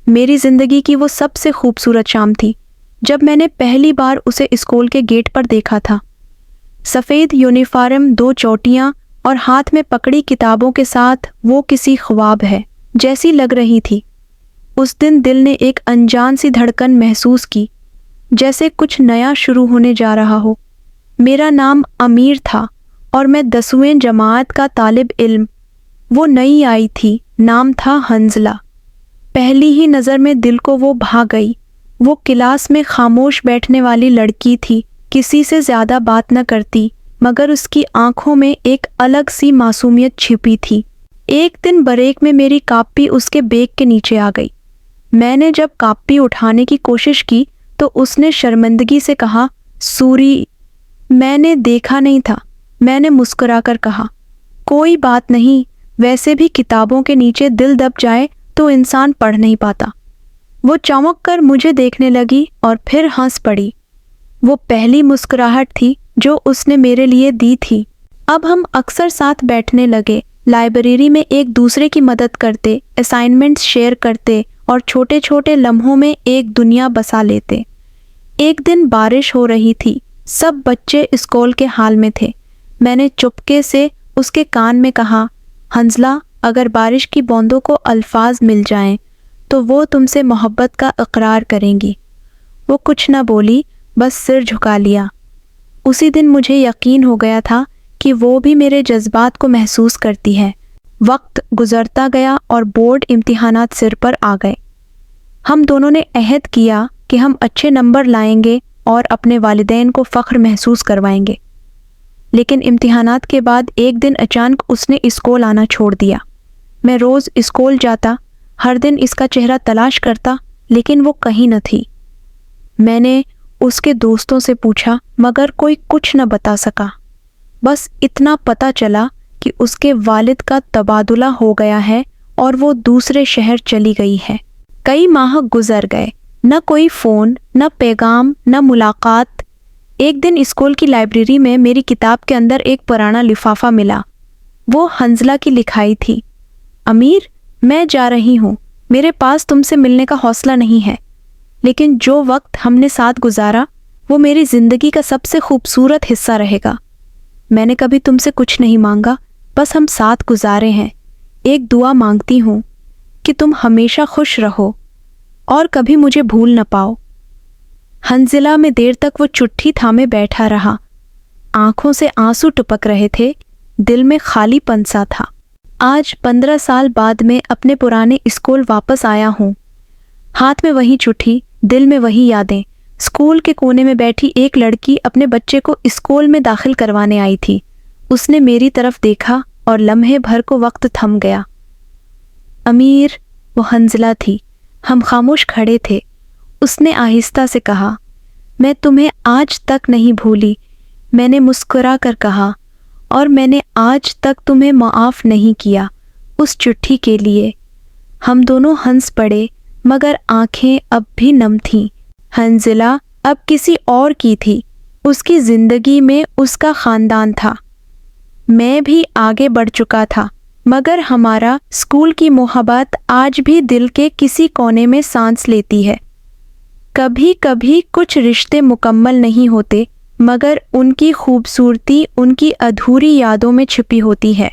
میری زندگی کی وہ سب سے خوبصورت شام تھی جب میں نے پہلی بار اسے اسکول کے گیٹ پر دیکھا تھا۔ سفید یونیفارم، 2 چوٹیاں اور ہاتھ میں پکڑی کتابوں کے ساتھ وہ کسی خواب ہے جیسی لگ رہی تھی۔ اس دن دل نے ایک انجان سی دھڑکن محسوس کی، جیسے کچھ نیا شروع ہونے جا رہا ہو۔ میرا نام امیر تھا اور میں 10ویں جماعت کا طالب علم۔ وہ نئی آئی تھی، نام تھا حنزلہ۔ پہلی ہی نظر میں دل کو وہ بھا گئی۔ وہ کلاس میں خاموش بیٹھنے والی لڑکی تھی، کسی سے زیادہ بات نہ کرتی، مگر اس کی آنکھوں میں ایک الگ سی معصومیت چھپی تھی۔ ایک دن بریک میں میری کاپی اس کے بیگ کے نیچے آ گئی۔ میں نے جب کاپی اٹھانے کی کوشش کی تو اس نے شرمندگی سے کہا، سوری۔ میں نے دیکھا نہیں تھا۔ میں نے مسکرا کر کہا، کوئی بات نہیں، ویسے بھی کتابوں کے نیچے دل دب جائے تو انسان پڑھ نہیں پاتا۔ وہ چونک کر مجھے دیکھنے لگی اور پھر ہنس پڑی۔ وہ پہلی مسکراہٹ تھی جو اس نے میرے لیے دی تھی۔ اب ہم اکثر ساتھ بیٹھنے لگے، لائبریری میں ایک دوسرے کی مدد کرتے، اسائنمنٹس شیئر کرتے اور چھوٹے چھوٹے لمحوں میں ایک دنیا بسا لیتے۔ ایک دن بارش ہو رہی تھی، سب بچے اسکول کے حال میں تھے۔ میں نے چپکے سے اس کے کان میں کہا، حنزلہ، اگر بارش کی بوندوں کو الفاظ مل جائیں تو وہ تم سے محبت کا اقرار کریں گی۔ وہ کچھ نہ بولی، بس سر جھکا لیا۔ اسی دن مجھے یقین ہو گیا تھا کہ وہ بھی میرے جذبات کو محسوس کرتی ہے۔ وقت گزرتا گیا اور بورڈ امتحانات سر پر آ گئے۔ ہم دونوں نے عہد کیا کہ ہم اچھے نمبر لائیں گے اور اپنے والدین کو فخر محسوس کروائیں گے۔ لیکن امتحانات کے بعد ایک دن اچانک اس نے اسکول آنا چھوڑ دیا۔ میں روز اسکول جاتا، ہر دن اس کا چہرہ تلاش کرتا، لیکن وہ کہیں نہ تھی۔ میں نے اس کے دوستوں سے پوچھا، مگر کوئی کچھ نہ بتا سکا۔ بس اتنا پتہ چلا کہ اس کے والد کا تبادلہ ہو گیا ہے اور وہ دوسرے شہر چلی گئی ہے۔ کئی ماہ گزر گئے، نہ کوئی فون، نہ پیغام، نہ ملاقات۔ ایک دن اسکول کی لائبریری میں میری کتاب کے اندر ایک پرانا لفافہ ملا۔ وہ حنزلہ کی لکھائی تھی، امیر، میں جا رہی ہوں، میرے پاس تم سے ملنے کا حوصلہ نہیں ہے، لیکن جو وقت ہم نے ساتھ گزارا وہ میری زندگی کا سب سے خوبصورت حصہ رہے گا۔ میں نے کبھی تم سے کچھ نہیں مانگا، بس ہم ساتھ گزارے ہیں۔ ایک دعا مانگتی ہوں کہ تم ہمیشہ خوش رہو اور کبھی مجھے بھول نہ پاؤ۔ حنزلہ میں دیر تک وہ چٹھی تھامے بیٹھا رہا۔ آنکھوں سے آنسو ٹپک رہے تھے، دل میں خالی پن سا تھا۔ آج 15 سال بعد میں اپنے پرانے اسکول واپس آیا ہوں۔ ہاتھ میں وہی چٹھی، دل میں وہی یادیں۔ اسکول کے کونے میں بیٹھی ایک لڑکی اپنے بچے کو اسکول میں داخل کروانے آئی تھی۔ اس نے میری طرف دیکھا اور لمحے بھر کو وقت تھم گیا۔ امیر، وہ حنزلہ تھی۔ ہم خاموش کھڑے تھے۔ اس نے آہستہ سے کہا، میں تمہیں آج تک نہیں بھولی۔ میں نے مسکرا کر کہا، اور میں نے آج تک تمہیں معاف نہیں کیا اس چٹھی کے لیے۔ ہم دونوں ہنس پڑے، مگر آنکھیں اب بھی نم تھیں۔ حنزلہ اب کسی اور کی تھی، اس کی زندگی میں اس کا خاندان تھا۔ میں بھی آگے بڑھ چکا تھا، مگر ہمارا اسکول کی محبت آج بھی دل کے کسی کونے میں سانس لیتی ہے۔ کبھی کبھی کچھ رشتے مکمل نہیں ہوتے، مگر ان کی خوبصورتی ان کی ادھوری یادوں میں چھپی ہوتی ہے۔